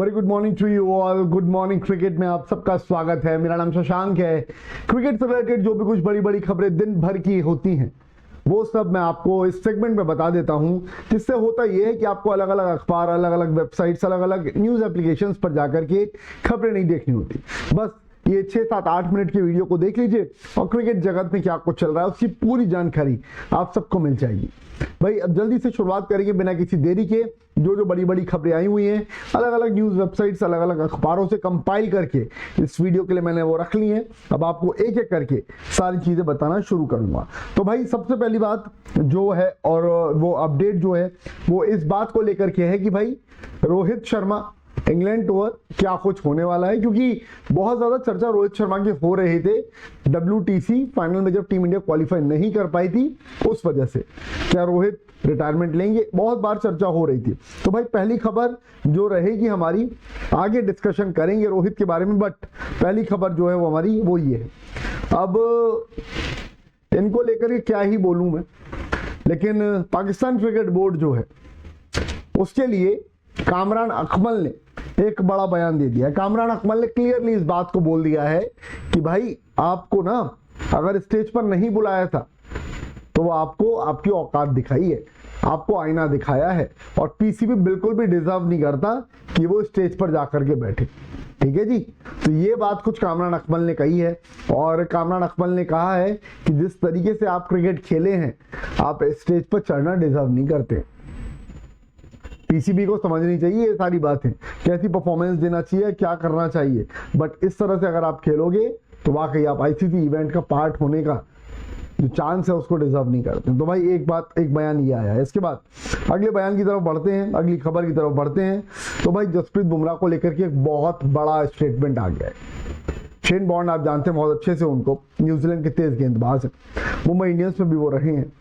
Very good morning to you all. Good morning cricket में आप सबका स्वागत है। मेरा नाम शशांक है। क्रिकेट से रिलेटेड जो भी कुछ बड़ी बड़ी खबरें दिन भर की होती हैं वो सब मैं आपको इस सेगमेंट में बता देता हूं। जिससे होता यह है कि आपको अलग अलग अखबार, अलग अलग वेबसाइट्स, अलग अलग न्यूज एप्लीकेशंस पर जाकर के खबरें नहीं देखनी होती। बस ये 6, 7, 8 मिनट की वीडियो को देख लीजिए और क्रिकेट जगत में क्या कुछ चल रहा है उसकी पूरी जानकारी आप सबको मिल जाएगी। भाई अब जल्दी से शुरुआत करेंगे बिना किसी देरी के। जो बड़ी बड़ी खबरें आई हुई हैं अलग अलग न्यूज वेबसाइट्स, अलग अलग अखबारों से कंपाइल करके इस वीडियो के लिए मैंने वो रख ली है। अब आपको एक एक करके सारी चीजें बताना शुरू करूंगा। तो भाई सबसे पहली बात जो है और वो अपडेट जो है वो इस बात को लेकर के है कि भाई रोहित शर्मा इंग्लैंड टूर क्या कुछ होने वाला है, क्योंकि बहुत ज्यादा चर्चा रोहित शर्मा के हो रहे थे WTC फाइनल में जब टीम इंडिया क्वालिफाई नहीं कर पाई थी उस वजह से। क्या रोहित रिटायरमेंट लेंगे, बहुत बार चर्चा हो रही थी। तो भाई पहली खबर जो रहेगी हमारी, आगे डिस्कशन करेंगे रोहित के बारे में, बट पहली खबर जो है वो हमारी वो ये है। अब इनको लेकर के क्या ही बोलूं मैं, लेकिन पाकिस्तान क्रिकेट बोर्ड जो है उसके लिए कामरान अकमल ने एक बड़ा बयान दे दिया है। कामरान अकमल ने क्लियरली इस बात को बोल दिया है कि भाई आपको ना अगर स्टेज पर नहीं बुलाया था तो वो आपको आपकी औकात दिखाई है, आपको आईना दिखाया है, और PCB बिल्कुल भी डिजर्व नहीं करता कि वो स्टेज पर जाकर के बैठे। ठीक है जी। तो ये बात कुछ कामरान अकमल ने कही है, और कामरान अकमल ने कहा है कि जिस तरीके से आप क्रिकेट खेले हैं आप स्टेज पर चढ़ना डिजर्व नहीं करते। PCB को समझनी चाहिए ये सारी बातें, कैसी परफॉर्मेंस देना चाहिए, क्या करना चाहिए, बट इस तरह से अगर आप खेलोगे तो वाकई आप ICC इवेंट का पार्ट होने का जो चांस है उसको डिजर्व नहीं करते। तो भाई एक बयान ये आया है। इसके बाद अगले बयान की तरफ बढ़ते हैं, अगली खबर की तरफ बढ़ते हैं। तो भाई जसप्रीत बुमराह को लेकर के एक बहुत बड़ा स्टेटमेंट आ गया है। शेन बॉर्न आप जानते हैं बहुत अच्छे से, उनको न्यूजीलैंड के तेज गेंदबाज है, मुंबई इंडियंस में भी वो रहे हैं।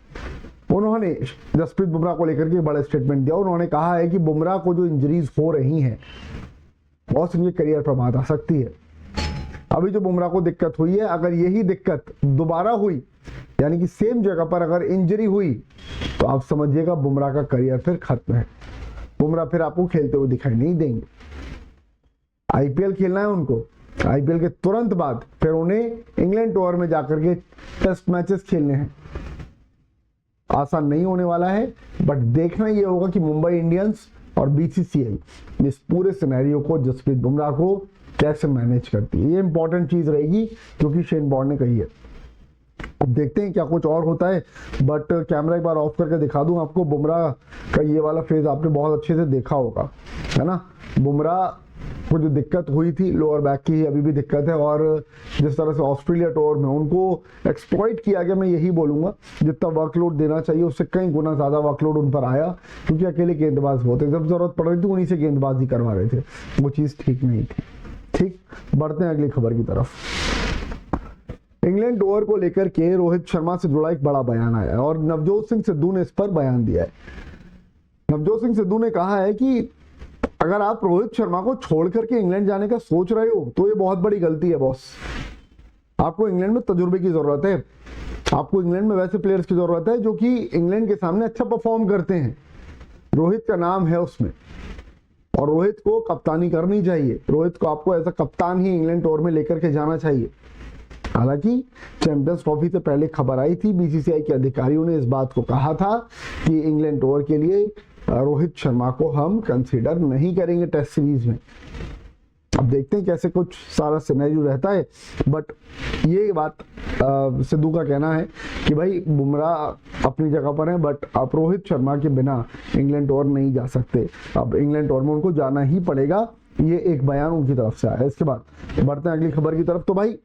उन्होंने जसप्रीत बुमराह को लेकर के बड़ा स्टेटमेंट दिया। उन्होंने कहा है कि बुमराह को जो इंजरीज हो रही हैं बहुत उनके करियर पर बात आ सकती है। अभी जो बुमराह को दिक्कत हुई है, अगर यही दिक्कत दोबारा हुई, यानी कि सेम जगह पर अगर इंजरी हुई, तो आप समझिएगा बुमराह का करियर फिर खत्म है। बुमराह फिर आपको खेलते हुए दिखाई नहीं देंगे। IPL खेलना है उनको, IPL के तुरंत बाद फिर उन्हें इंग्लैंड टूर में जाकर के टेस्ट मैचेस खेलने हैं। आसान नहीं होने वाला है, बट देखना यह होगा कि मुंबई इंडियंस और BCCI इस पूरे सिनेरियो को जसप्रीत बुमराह को कैसे मैनेज करती है। ये इंपॉर्टेंट चीज रहेगी क्योंकि शेन बॉर्न ने कही है। अब देखते हैं क्या कुछ और होता है, बट कैमरा एक बार ऑफ करके दिखा दूं आपको। बुमराह का ये वाला फेज आपने बहुत अच्छे से देखा होगा, है ना। बुमराह को जो दिक्कत हुई थी लोअर बैक की अभी भी दिक्कत है, और जिस तरह से ऑस्ट्रेलिया टूर में उनको एक्सप्लॉइट किया गया, मैं यही बोलूंगा जितना वर्कलोड देना चाहिए उससे कई गुना ज्यादा वर्कलोड उन पर आया, क्योंकि अकेले गेंदबाज होते, जब जरूरत पड़ रही थी उन्हीं से गेंदबाजी करवा रहे थे। वो चीज ठीक नहीं थी। ठीक, बढ़ते हैं अगली खबर की तरफ। इंग्लैंड टूर को लेकर के रोहित शर्मा से जुड़ा एक बड़ा बयान आया है और नवजोत सिंह सिद्धू ने इस पर बयान दिया है। नवजोत सिंह सिद्धू ने कहा है कि अगर आप रोहित शर्मा को छोड़ करके इंग्लैंड जाने का सोच रहे हो तो ये बहुत बड़ी गलती है बॉस। आपको इंग्लैंड में तजुर्बे की जरूरत है, आपको इंग्लैंड में वैसे प्लेयर्स की जरूरत है जो कि इंग्लैंड के सामने अच्छा परफॉर्म करते हैं। रोहित का नाम है उसमें, और रोहित को कप्तानी करनी चाहिए। रोहित को आपको एज अ कप्तान ही इंग्लैंड टूर में लेकर के जाना चाहिए। हालांकि चैंपियंस ट्रॉफी से पहले खबर आई थी, BCCI के अधिकारियों ने इस बात को कहा था कि इंग्लैंड टूर के लिए रोहित शर्मा को हम कंसीडर नहीं करेंगे टेस्ट सीरीज में। अब देखते हैं कैसे कुछ सारा सिनेरियो रहता है, बट ये बात सिद्धू का कहना है कि भाई बुमराह अपनी जगह पर है, बट आप रोहित शर्मा के बिना इंग्लैंड टूर नहीं जा सकते। अब इंग्लैंड टूर में उनको जाना ही पड़ेगा, ये एक बयान उनकी तरफ से आया। इसके बाद बढ़ते हैं अगली खबर की तरफ। तो भाई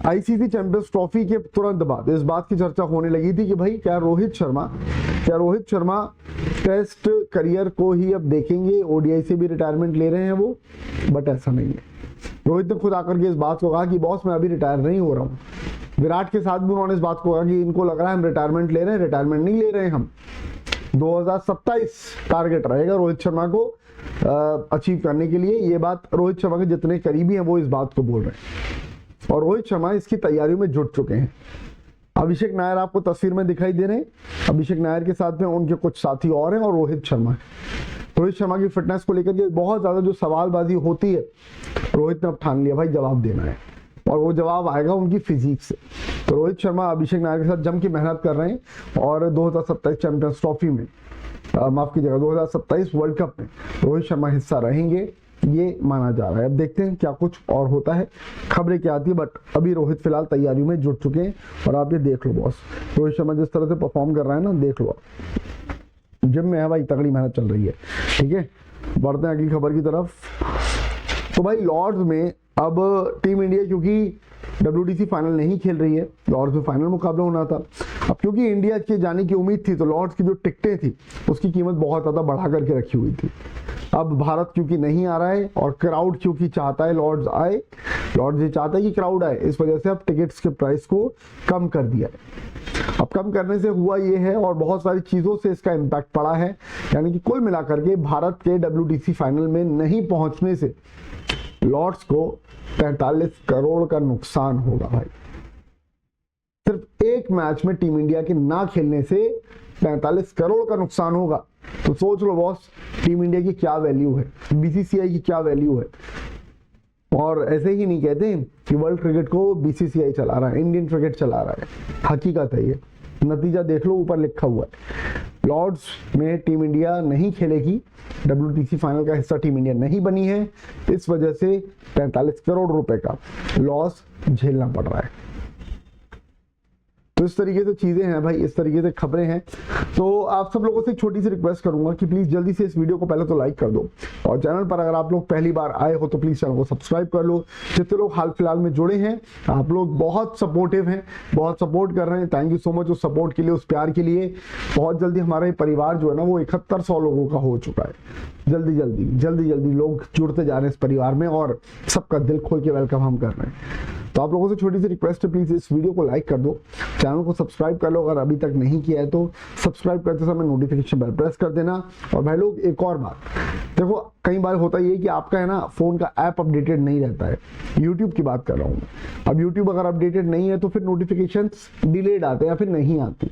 ICC चैंपियंस ट्रॉफी के तुरंत बाद इस बात की चर्चा होने लगी थी कि भाई क्या रोहित शर्मा टेस्ट करियर को ही अब देखेंगे, ODI से भी रिटायरमेंट ले रहे हैं वो, बट ऐसा नहीं है। रोहित ने खुद आकर के इस बात को कहा कि बॉस मैं अभी रिटायर नहीं हो रहा हूँ। विराट के साथ भी उन्होंने इस बात को कहा कि इनको लग रहा है हम रिटायरमेंट ले रहे हैं, रिटायरमेंट नहीं ले रहे हैं हम। 2027 टारगेट रहेगा रोहित शर्मा को अचीव करने के लिए। ये बात रोहित शर्मा के जितने करीबी हैं वो इस बात को बोल रहे हैं, और रोहित शर्मा इसकी तैयारियों में जुट चुके हैं। अभिषेक नायर आपको तस्वीर में दिखाई दे रहे हैं। अभिषेक नायर के साथ में उनके कुछ साथी और हैं और रोहित शर्मा है। रोहित शर्मा की फिटनेस को लेकर के बहुत ज्यादा जो सवालबाजी होती है, रोहित ने अब ठान लिया भाई जवाब देना है, और वो जवाब आएगा उनकी फिजिक से। तो रोहित शर्मा अभिषेक नायर के साथ जम की मेहनत कर रहे हैं और 2027 चैंपियंस ट्रॉफी में, माफ कीजिएगा 2027 वर्ल्ड कप में रोहित शर्मा हिस्सा रहेंगे, ये माना जा रहा है। अब देखते हैं क्या कुछ और होता है, खबरें क्या आती है, बट अभी रोहित फिलहाल तैयारियों में जुट चुके हैं। और आप ये देख लो बॉस, रोहित शर्मा जिस तरह से परफॉर्म कर रहा है ना, देख लो जिम में है भाई, तगड़ी मेहनत चल रही है। ठीक है, बढ़ते हैं अगली खबर की तरफ। तो भाई लॉर्ड्स में अब टीम इंडिया क्योंकि WTC फाइनल नहीं खेल रही है, लॉर्ड्स में फाइनल मुकाबला होना था। अब क्योंकि इंडिया के जाने की उम्मीद थी तो लॉर्ड्स की जो टिकटें थी उसकी कीमत बहुत ज़्यादा बढ़ा करके रखी हुई थी। अब भारत क्योंकि नहीं आ रहा है और क्राउड क्योंकि चाहता है लॉर्ड्स आए, लॉर्ड्स ये चाहता है कि क्राउड आए, इस वजह से अब टिकट्स के प्राइस को कम कर दिया है। अब कम करने से हुआ ये है और बहुत सारी चीज़ों से इसका इम्पैक्ट पड़ा है, यानी कि कुल मिलाकर के भारत के WTC फाइनल में नहीं पहुंचने से लॉर्ड्स को 43 करोड़ का नुकसान होगा भाई। सिर्फ एक मैच में टीम इंडिया के ना खेलने से 45 करोड़ का नुकसान होगा। तो सोच लो बॉस, टीम इंडिया की क्या वैल्यू है, BCCI की क्या वैल्यू है। और ऐसे ही नहीं कहते कि वर्ल्ड क्रिकेट को BCCI चला रहा है, इंडियन क्रिकेट चला रहा है, हकीकत है ये। नतीजा देख लो, ऊपर लिखा हुआ है। लॉर्ड्स में टीम इंडिया नहीं खेलेगी, WTC फाइनल का हिस्सा टीम इंडिया नहीं बनी है, इस वजह से 45 करोड़ रुपए का लॉस झेलना पड़ रहा है। तो इस तरीके से चीजें हैं भाई, इस तरीके से खबरें हैं। तो आप सब लोगों से एक छोटी सी रिक्वेस्ट करूंगा कि प्लीज जल्दी से इस वीडियो को पहले तो लाइक कर दो, और चैनल पर अगर आप लोग पहली बार आए हो तो प्लीज चैनल को सब्सक्राइब कर लो। जितने लोग हाल फिलहाल में जुड़े हैं, आप लोग बहुत सपोर्टिव हैं, बहुत सपोर्ट कर रहे हैं, थैंक यू सो मच उस सपोर्ट के लिए, उस प्यार के लिए। बहुत जल्दी हमारा ये परिवार जो है ना वो 7100 लोगों का हो चुका है। जल्दी लोग जुड़ते जा रहे हैं इस परिवार में और सबका दिल खोल के वेलकम हम कर रहे हैं। तो आप लोगों से छोटी सी रिक्वेस्ट है, प्लीज इस वीडियो को लाइक कर दो, चैनल को सब्सक्राइब कर लो अगर अभी तक नहीं किया है तो सब्सक्राइब करते समय नोटिफिकेशन बेल प्रेस कर देना। और भाई लोग एक और बात देखो, कई बार होता ये कि आपका है ना फोन का ऐप अपडेटेड नहीं रहता है, यूट्यूब की बात कर रहा हूँ। अब यूट्यूब अगर अपडेटेड नहीं है तो फिर नोटिफिकेशन डिलेड आते हैं या फिर नहीं आती।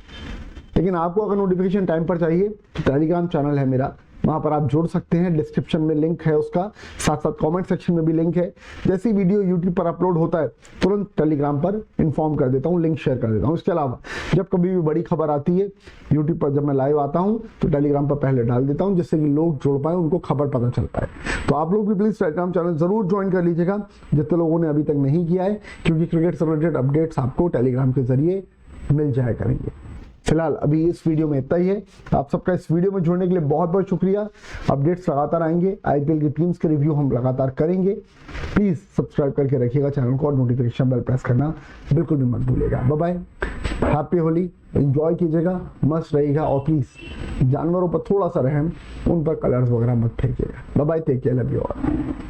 लेकिन आपको अगर नोटिफिकेशन टाइम पर चाहिए तो टेलीग्राम चैनल है मेरा, वहां पर आप जुड़ सकते हैं, डिस्क्रिप्शन में लिंक है उसका, साथ साथ कमेंट सेक्शन में भी लिंक है। जैसी वीडियो यूट्यूब पर अपलोड होता है तुरंत टेलीग्राम पर इन्फॉर्म कर देता हूँ, लिंक शेयर कर देता हूँ। इसके अलावा जब कभी भी बड़ी खबर आती है यूट्यूब पर, जब मैं लाइव आता हूँ तो टेलीग्राम पर पहले डाल देता हूँ, जिससे कि लोग जुड़ पाए, उनको खबर पता चल पाए। तो आप लोग भी प्लीज टेलीग्राम चैनल जरूर ज्वाइन कर लीजिएगा जितने लोगों ने अभी तक नहीं किया है, क्योंकि क्रिकेट से रिलेटेड अपडेट्स आपको टेलीग्राम के जरिए मिल जाया करेंगे। फिलहाल अभी इस वीडियो में इतना ही है। आप सबका इस वीडियो में जुड़ने के लिए बहुत बहुत शुक्रिया। अपडेट्स लगातार आएंगे, IPL की टीम्स के रिव्यू हम लगातार करेंगे। प्लीज सब्सक्राइब करके रखिएगा चैनल को और नोटिफिकेशन बेल प्रेस करना बिल्कुल भी मत भूलिएगा। Bye bye, happy Holi, enjoy कीजिएगा, मस्त रहिएगा, और प्लीज जानवरों पर थोड़ा सा रहम, उन पर कलर्स वगैरह मत फेंकिएगा। Bye bye, take care, love you all.